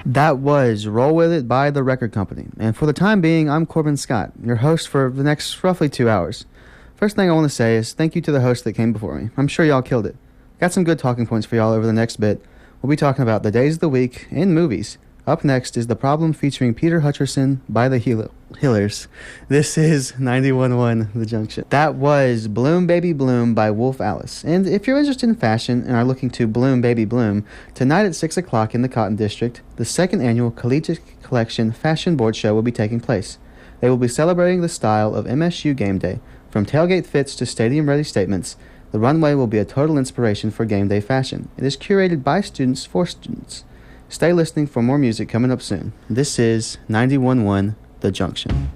That was Roll With It by the Record Company. And for the time being, I'm Corbin Scott, your host for the next roughly 2 hours. First thing I want to say is thank you to the hosts that came before me. I'm sure y'all killed it. Got some good talking points for y'all over the next bit. We'll be talking about the days of the week in movies. Up next is The Problem featuring Peter Hutcherson by the Healers. This is 91.1 The Junction. That was Bloom Baby Bloom by Wolf Alice. And if you're interested in fashion and are looking to bloom baby bloom, tonight at 6 o'clock in the Cotton District, the second annual Collegiate Collection Fashion Board Show will be taking place. They will be celebrating the style of MSU game day. From tailgate fits to stadium-ready statements, the runway will be a total inspiration for game day fashion. It is curated by students for students. Stay listening for more music coming up soon. This is 91.1 The Junction.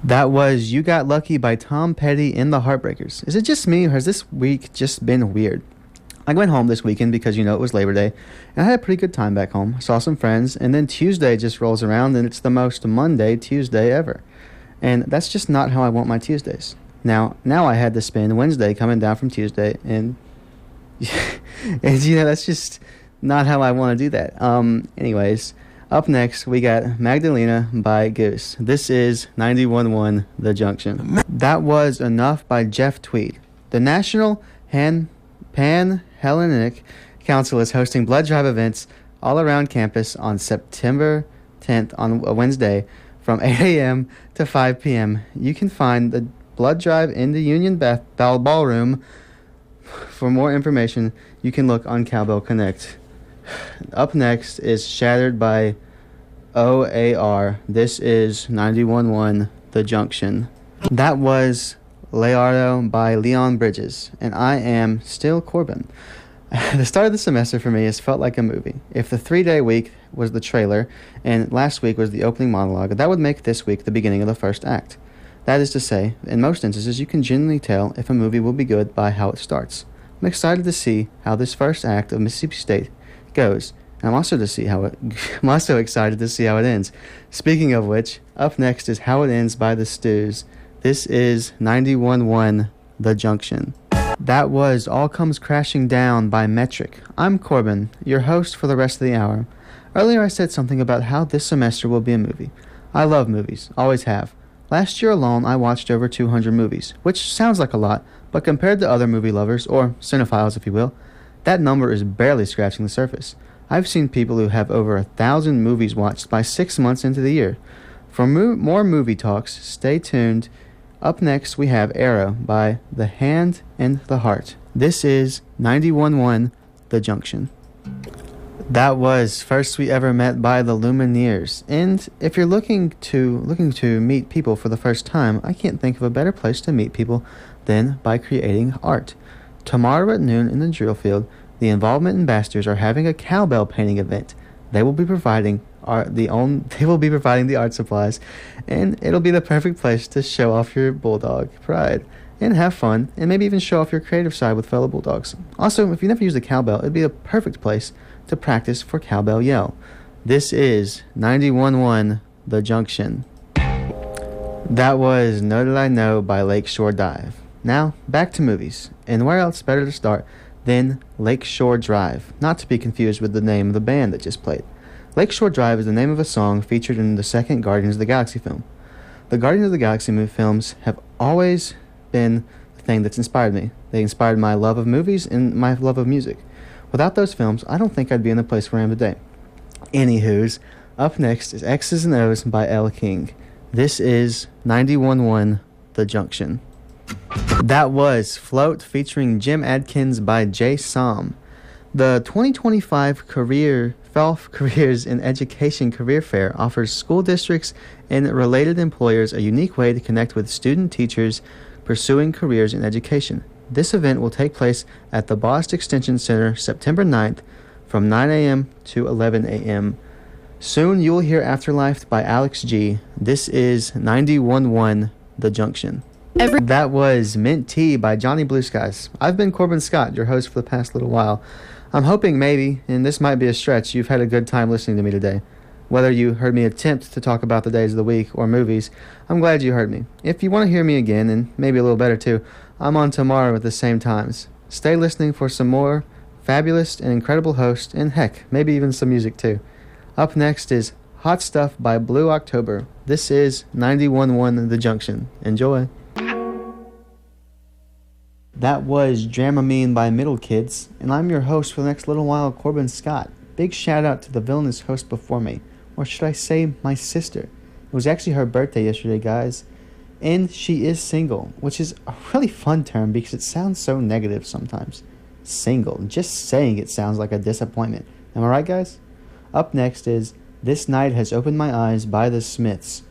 That was You Got Lucky by Tom Petty and the Heartbreakers. Is it just me, or has this week just been weird? I went home this weekend because, it was Labor Day, and I had a pretty good time back home. I saw some friends, and then Tuesday just rolls around, and it's the most Monday Tuesday ever. And that's just not how I want my Tuesdays. Now I had to spend Wednesday coming down from Tuesday, and that's just not how I want to do that. Anyways, up next, we got Magdalena by Goose. This is 91.1 The Junction. That was Enough by Jeff Tweed. The National Pan-Hellenic Council is hosting blood drive events all around campus on September 10th on a Wednesday from 8 a.m. to 5 p.m. You can find the blood drive in the Union Ballroom. For more information, you can look on Cowbell Connect. Up next is Shattered by OAR. This is 91.1 The Junction. That was Leonardo by Leon Bridges, and I am still Corbin. The start of the semester for me has felt like a movie. If the 3-day week was the trailer and last week was the opening monologue, that would make this week the beginning of the first act. That is to say, in most instances, you can generally tell if a movie will be good by how it starts. I'm excited to see how this first act of Mississippi State goes, and I'm also excited to see how it ends. Speaking of which, up next is How It Ends by the Stews. This is 91.1 The Junction. That was All Comes Crashing Down by Metric. I'm Corbin, your host for the rest of the hour. Earlier I said something about how this semester will be a movie. I love movies, always have. Last year alone I watched over 200 movies, which sounds like a lot, but compared to other movie lovers, or cinephiles if you will, that number is barely scratching the surface. I've seen people who have over 1,000 movies watched by 6 months into the year. For more movie talks, stay tuned. Up next, we have Arrow by The Hand and the Heart. This is 91.1 The Junction. That was First We Ever Met by the Lumineers. And if you're looking to meet people for the first time, I can't think of a better place to meet people than by creating art. Tomorrow at noon in the drill field, the Involvement Ambassadors are having a cowbell painting event. They will be providing the art supplies, and it'll be the perfect place to show off your bulldog pride and have fun, and maybe even show off your creative side with fellow bulldogs. Also, if you never used a cowbell, it'd be a perfect place to practice for cowbell yell. This is 91.1 The Junction. That was Know That I Know by Lakeshore Dive. Now, back to movies, and where else better to start than Lakeshore Drive, not to be confused with the name of the band that just played. Lakeshore Drive is the name of a song featured in the second Guardians of the Galaxy film. The Guardians of the Galaxy films have always been the thing that's inspired me. They inspired my love of movies and my love of music. Without those films, I don't think I'd be in the place where I am today. Anywho's, up next is X's and O's by Elle King. This is 91.1 The Junction. That was Float featuring Jim Adkins by Jay Som. The 2025 FELF Careers in Education Career Fair offers school districts and related employers a unique way to connect with student teachers pursuing careers in education. This event will take place at the Bost Extension Center September 9th from 9 a.m. to 11 a.m. Soon you will hear Afterlife by Alex G. This is 91.1 The Junction. That was Mint Tea by Johnny Blue Skies. I've been Corbin Scott, your host for the past little while. I'm hoping maybe, and this might be a stretch, you've had a good time listening to me today. Whether you heard me attempt to talk about the days of the week or movies, I'm glad you heard me. If you want to hear me again, and maybe a little better too, I'm on tomorrow at the same times. Stay listening for some more fabulous and incredible hosts, and heck, maybe even some music too. Up next is Hot Stuff by Blue October. This is 91.1 The Junction. Enjoy. That was Dramamine by Middle Kids, and I'm your host for the next little while, Corbin Scott. Big shout out to the villainous host before me, or should I say my sister. It was actually her birthday yesterday, guys, and she is single, which is a really fun term because it sounds so negative sometimes. Single, just saying it sounds like a disappointment. Am I right, guys? Up next is This Night Has Opened My Eyes by the Smiths.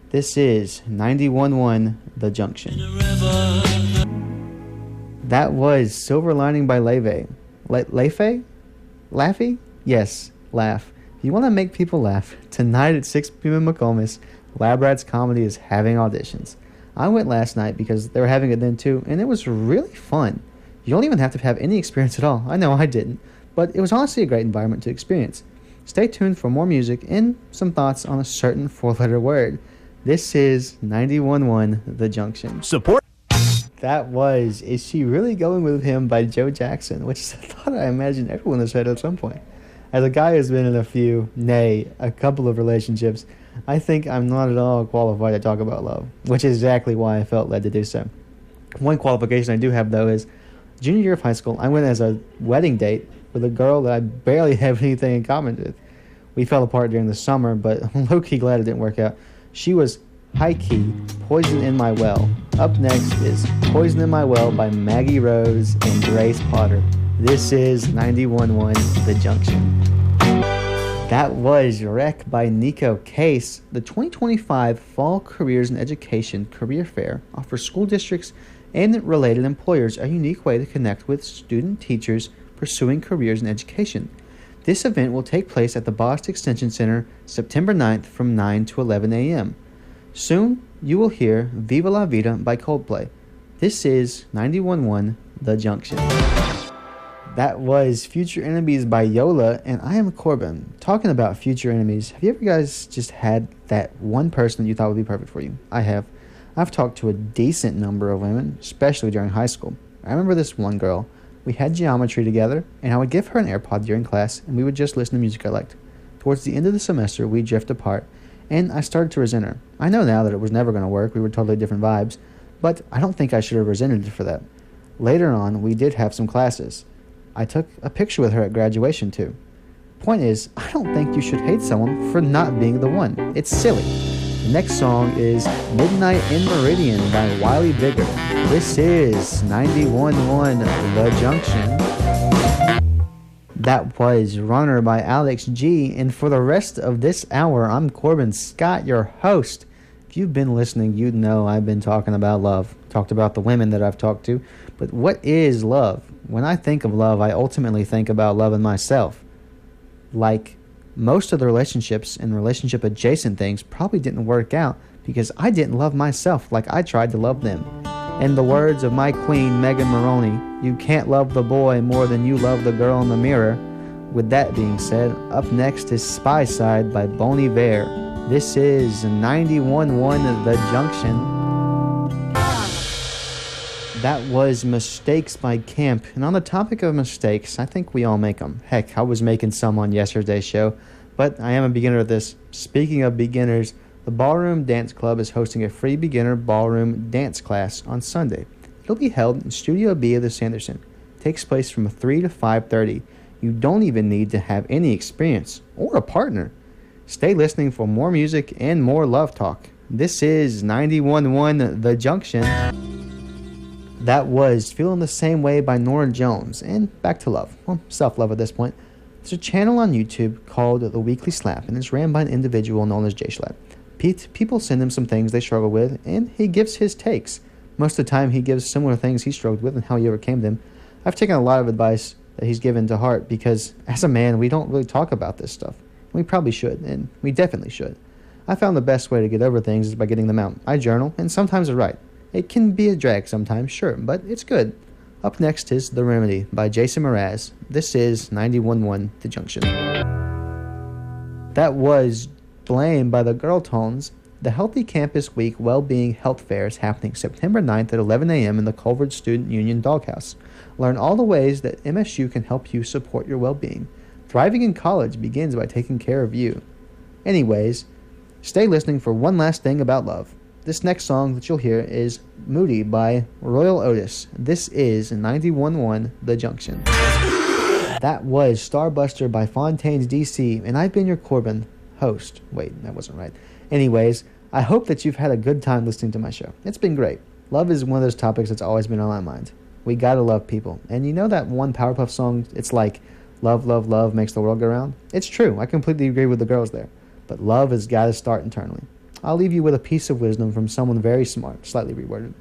This is 91.1 The Junction. That was Silver Lining by Leve. Lefe? Laffy? Yes, laugh. If you want to make people laugh, tonight at 6 p.m. in McComas, Lab Rats Comedy is having auditions. I went last night because they were having it then too, and it was really fun. You don't even have to have any experience at all. I know I didn't, but it was honestly a great environment to experience. Stay tuned for more music and some thoughts on a certain four-letter word. This is 91.1 The Junction. Support. That was Is She Really Going With Him by Joe Jackson, which is a thought I imagine everyone has heard at some point. As a guy who's been in a couple of relationships, I think I'm not at all qualified to talk about love, which is exactly why I felt led to do so. One qualification I do have, though, is junior year of high school, I went as a wedding date with a girl that I barely have anything in common with. We fell apart during the summer, but I'm low-key glad it didn't work out. She was high-key Poison in My Well. Up next is Poison in My Well by Maggie Rose and Grace Potter. This is 91.1 The Junction. That was Wreck by Nico Case. The 2025 Fall Careers in Education Career Fair offers school districts and related employers a unique way to connect with student teachers pursuing careers in education. This event will take place at the Boston Extension Center September 9th from 9 to 11 a.m. Soon, you will hear Viva La Vida by Coldplay. This is 91.1 The Junction. That was Future Enemies by Yola, and I am Corbin. Talking about future enemies, have you ever guys just had that one person that you thought would be perfect for you? I have. I've talked to a decent number of women, especially during high school. I remember this one girl. We had geometry together, and I would give her an AirPod during class, and we would just listen to music I liked. Towards the end of the semester, we'd drift apart, and I started to resent her. I know now that it was never going to work. We were totally different vibes, but I don't think I should have resented her for that. Later on, we did have some classes. I took a picture with her at graduation, too. Point is, I don't think you should hate someone for not being the one. It's silly. The next song is Midnight in Meridian by Wiley Bigger. This is 91.1 The Junction. That was Runner by Alex G. And for the rest of this hour, I'm Corbin Scott, your host. If you've been listening, you'd know I've been talking about love. Talked about the women that I've talked to. But what is love? When I think of love, I ultimately think about loving myself. Like most of the relationships and relationship adjacent things probably didn't work out because I didn't love myself like I tried to love them. In the words of my queen, Megan Maroney, you can't love the boy more than you love the girl in the mirror. With that being said, up next is Spy Side by Bon Iver. This is 91.1 The Junction. That was Mistakes by Camp. And on the topic of mistakes, I think we all make them. Heck, I was making some on yesterday's show, but I am a beginner at this. Speaking of beginners, the Ballroom Dance Club is hosting a free beginner ballroom dance class on Sunday. It'll be held in Studio B of the Sanderson. It takes place from 3 to 5:30. You don't even need to have any experience or a partner. Stay listening for more music and more love talk. This is 91.1 The Junction. That was Feeling the Same Way by Nora Jones. And back to love. Well, self-love at this point. There's a channel on YouTube called The Weekly Slap, and it's ran by an individual known as J Schlapp. People send him some things they struggle with, and he gives his takes. Most of the time, he gives similar things he struggled with and how he overcame them. I've taken a lot of advice that he's given to heart because, as a man, we don't really talk about this stuff. We probably should, and we definitely should. I found the best way to get over things is by getting them out. I journal, and sometimes I write. It can be a drag sometimes, sure, but it's good. Up next is The Remedy by Jason Mraz. This is 91.1 The Junction. That was Blame by the Girl Tones. The Healthy Campus Week Wellbeing Health Fair is happening September 9th at 11 a.m. in the Culver Student Union Doghouse. Learn all the ways that MSU can help you support your well-being. Thriving in college begins by taking care of you. Anyways, stay listening for one last thing about love. This next song that you'll hear is Moody by Royal Otis. This is 91.1 The Junction. That was Starbuster by Fontaine's DC, and I've been your Corbin host. Wait, that wasn't right. Anyways, I hope that you've had a good time listening to my show. It's been great. Love is one of those topics that's always been on my mind. We gotta love people. And you know that one Powerpuff song, it's like, love, love, love makes the world go round? It's true. I completely agree with the girls there. But love has gotta start internally. I'll leave you with a piece of wisdom from someone very smart, slightly reworded.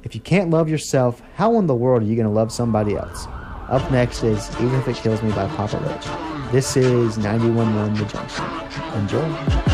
If you can't love yourself, how in the world are you going to love somebody else? Up next is Even If It Kills Me by Papa Roach. This is 91.1 The Junction. Enjoy.